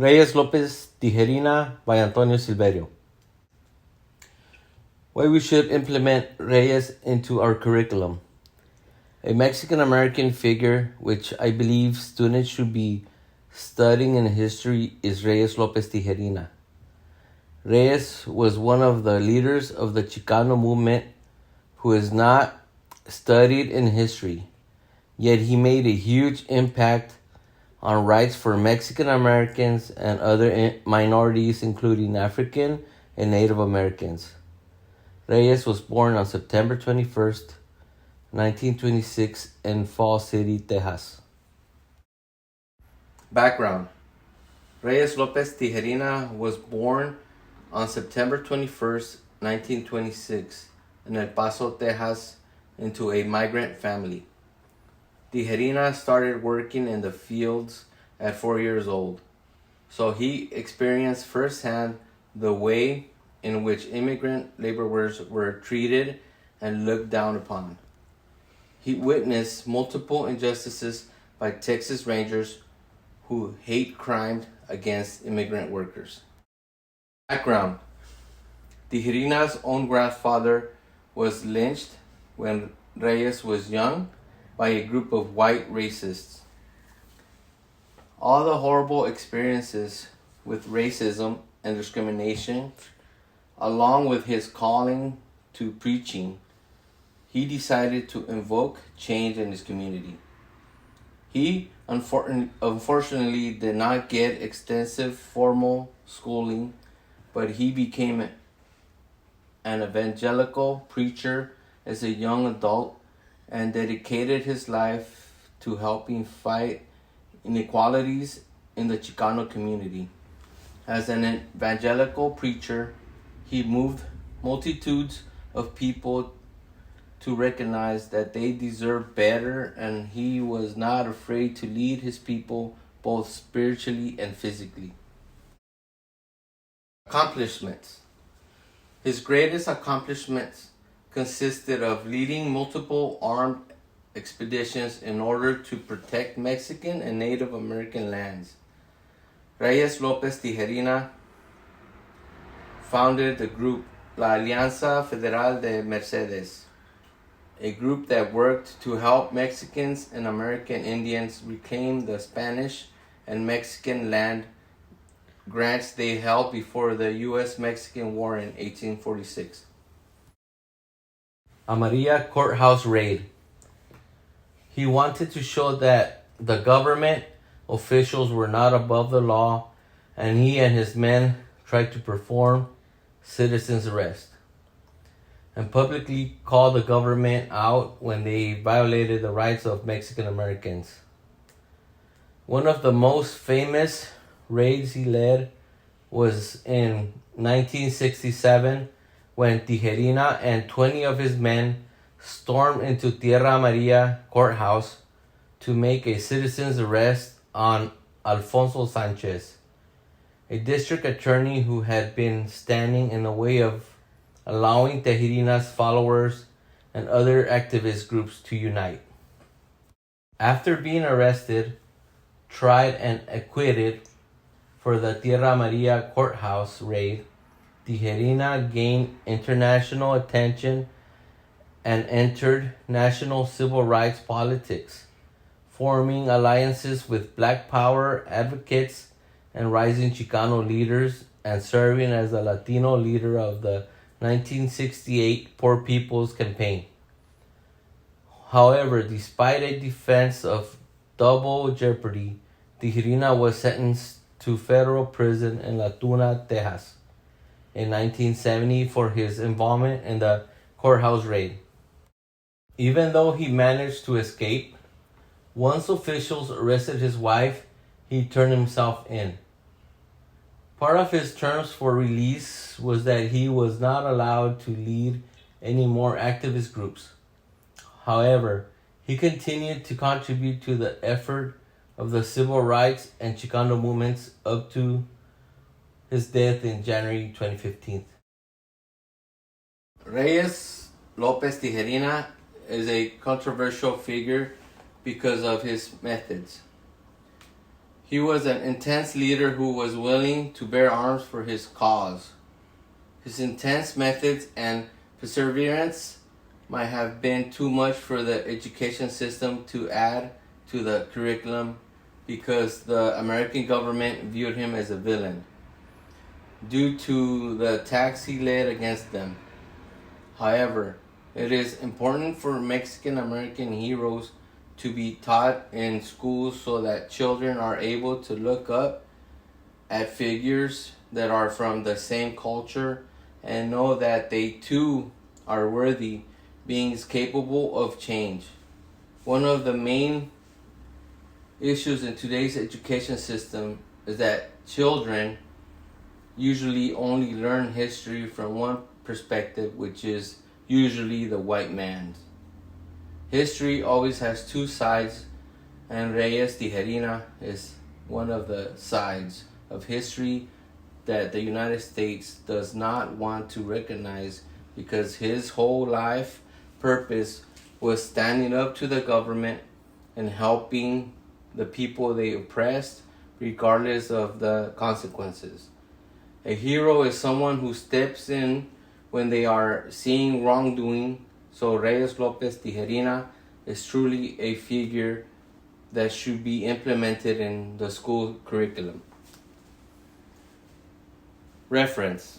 Reies Lopez Tijerina by Antonio Silverio. Why we should implement Reies into our curriculum. A Mexican American figure which I believe students should be studying in history is Reies Lopez Tijerina. Reies was one of the leaders of the Chicano movement who is not studied in history, yet he made a huge impact on rights for Mexican Americans and other minorities, including African and Native Americans. Reies was born on September 21st, 1926 in Falls City, Texas. Background. Reies Lopez Tijerina was born on September 21st, 1926 in El Paso, Texas, into a migrant family. Tijerina started working in the fields at 4 years old, so he experienced firsthand the way in which immigrant laborers were treated and looked down upon. He witnessed multiple injustices by Texas Rangers who hate crime against immigrant workers. Background. Tijerina's own grandfather was lynched when Reies was young by a group of white racists. All the horrible experiences with racism and discrimination, along with his calling to preaching, he decided to invoke change in his community. He unfortunately did not get extensive formal schooling, but he became an evangelical preacher as a young adult and dedicated his life to helping fight inequalities in the Chicano community. As an evangelical preacher, he moved multitudes of people to recognize that they deserve better, and he was not afraid to lead his people both spiritually and physically. Accomplishments. His greatest accomplishments consisted of leading multiple armed expeditions in order to protect Mexican and Native American lands. Reies Lopez Tijerina founded the group La Alianza Federal de Mercedes, a group that worked to help Mexicans and American Indians reclaim the Spanish and Mexican land grants they held before the U.S.-Mexican War in 1846. Amarilla Courthouse Raid. He wanted to show that the government officials were not above the law, and he and his men tried to perform citizens' arrest and publicly called the government out when they violated the rights of Mexican Americans. One of the most famous raids he led was in 1967 when Tijerina and 20 of his men stormed into Tierra Amarilla courthouse to make a citizen's arrest on Alfonso Sanchez, a district attorney who had been standing in the way of allowing Tijerina's followers and other activist groups to unite. After being arrested, tried, and acquitted for the Tierra Amarilla courthouse raid, Tijerina gained international attention and entered national civil rights politics, forming alliances with Black Power advocates and rising Chicano leaders, and serving as the Latino leader of the 1968 Poor People's Campaign. However, despite a defense of double jeopardy, Tijerina was sentenced to federal prison in La Tuna, Texas, in 1970 for his involvement in the courthouse raid. Even though he managed to escape, once officials arrested his wife, he turned himself in. Part of his terms for release was that he was not allowed to lead any more activist groups. However, he continued to contribute to the effort of the civil rights and Chicano movements up to his death in January 2015. Reies Lopez Tijerina is a controversial figure because of his methods. He was an intense leader who was willing to bear arms for his cause. His intense methods and perseverance might have been too much for the education system to add to the curriculum because the American government viewed him as a villain due to the attacks he led against them. However, it is important for Mexican American heroes to be taught in schools so that children are able to look up at figures that are from the same culture and know that they too are worthy beings capable of change. One of the main issues in today's education system is that children usually only learn history from one perspective, which is usually the white man's. History always has two sides, and Reies Tijerina is one of the sides of history that the United States does not want to recognize because his whole life purpose was standing up to the government and helping the people they oppressed regardless of the consequences. A hero is someone who steps in when they are seeing wrongdoing. So Reies Lopez Tijerina is truly a figure that should be implemented in the school curriculum. Reference: